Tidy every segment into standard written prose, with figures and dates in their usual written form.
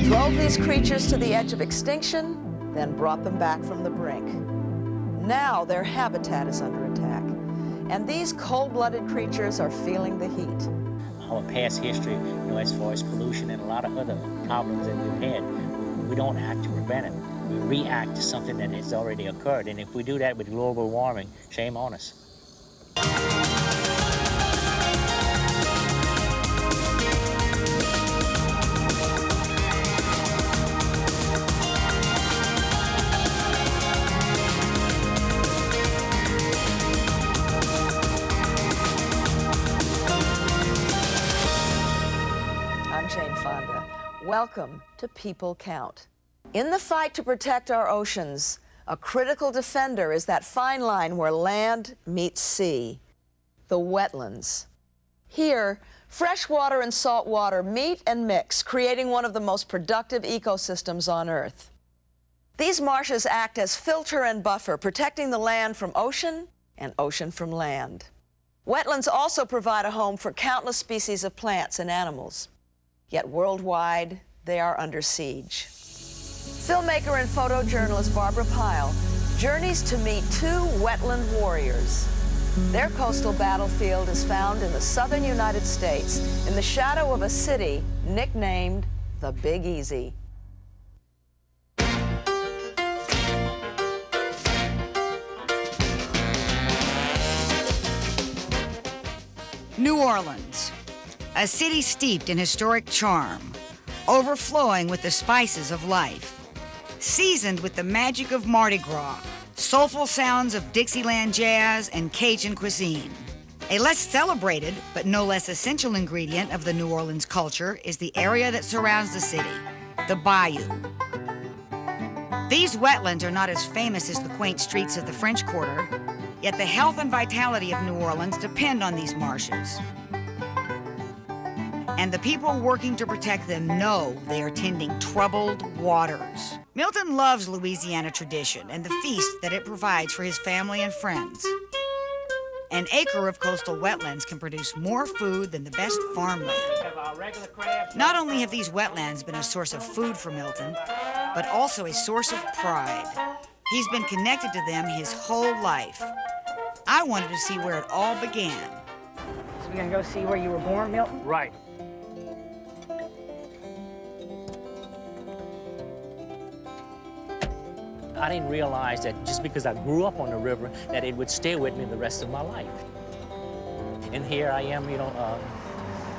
drove these creatures to the edge of extinction, then brought them back from the brink. Now their habitat is under attack, and these cold-blooded creatures are feeling the heat. Our past history, as far as pollution and a lot of other problems that we've had, we don't act to prevent it. We react to something that has already occurred, and if we do that with global warming, shame on us. Welcome to People Count. In the fight to protect our oceans, a critical defender is that fine line where land meets sea, the wetlands. Here, fresh water and salt water meet and mix, creating one of the most productive ecosystems on Earth. These marshes act as filter and buffer, protecting the land from ocean and ocean from land. Wetlands also provide a home for countless species of plants and animals. Yet worldwide, they are under siege. Filmmaker and photojournalist Barbara Pyle journeys to meet two wetland warriors. Their coastal battlefield is found in the southern United States, in the shadow of a city nicknamed the Big Easy. New Orleans, a city steeped in historic charm, overflowing with the spices of life, seasoned with the magic of Mardi Gras, soulful sounds of Dixieland jazz and Cajun cuisine. A less celebrated, but no less essential ingredient of the New Orleans culture is the area that surrounds the city, the bayou. These wetlands are not as famous as the quaint streets of the French Quarter, yet the health and vitality of New Orleans depend on these marshes. And the people working to protect them know they are tending troubled waters. Milton loves Louisiana tradition and the feast that it provides for his family and friends. An acre of coastal wetlands can produce more food than the best farmland. Not only have these wetlands been a source of food for Milton, but also a source of pride. He's been connected to them his whole life. I wanted to see where it all began. So we're gonna go see where you were born, Milton? Right. I didn't realize that just because I grew up on the river, that it would stay with me the rest of my life. And here I am,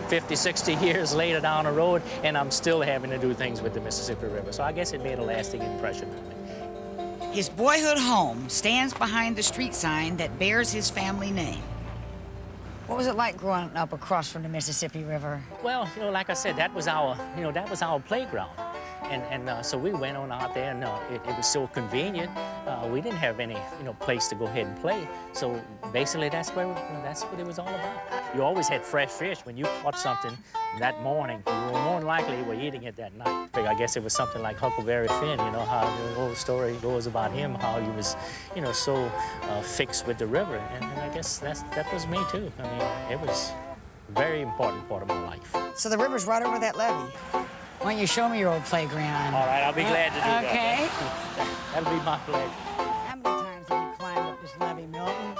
50, 60 years later down the road, and I'm still having to do things with the Mississippi River. So I guess it made a lasting impression on me. His boyhood home stands behind the street sign that bears his family name. What was it like growing up across from the Mississippi River? Well, like I said, that was our playground. And so we went on out there, and it was so convenient. We didn't have any, place to go ahead and play. So basically, that's what it was all about. You always had fresh fish. When you caught something that morning, you were more than likely were eating it that night. I guess it was something like Huckleberry Finn. How the old story goes about him, how he was, so fixed with the river. And I guess that was me too. I mean, it was a very important part of my life. So the river's right over that levee. Why don't you show me your old playground? All right, I'll be glad to do that. Okay. That'll be my pleasure. How many times have you climbed up this levee, Milton?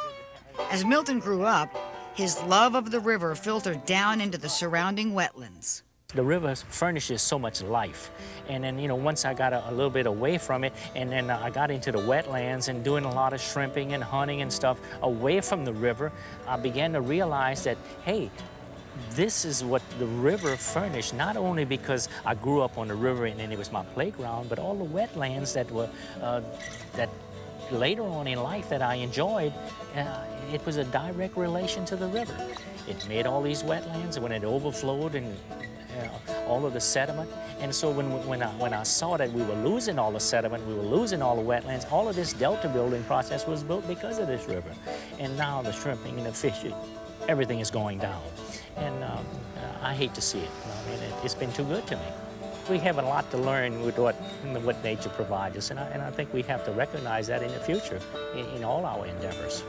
As Milton grew up, his love of the river filtered down into the surrounding wetlands. The river furnishes so much life. And then, once I got a little bit away from it, and then I got into the wetlands and doing a lot of shrimping and hunting and stuff away from the river, I began to realize that, hey, this is what the river furnished, not only because I grew up on the river and it was my playground, but all the wetlands that were, that later on in life that I enjoyed, it was a direct relation to the river. It made all these wetlands, and when it overflowed and all of the sediment. And so when I saw that we were losing all the sediment, we were losing all the wetlands, all of this delta building process was built because of this river. And now the shrimping and the fishing, everything is going down. And I hate to see it. I mean, it's been too good to me. We have a lot to learn with what nature provides us, and I think we have to recognize that in the future in all our endeavors.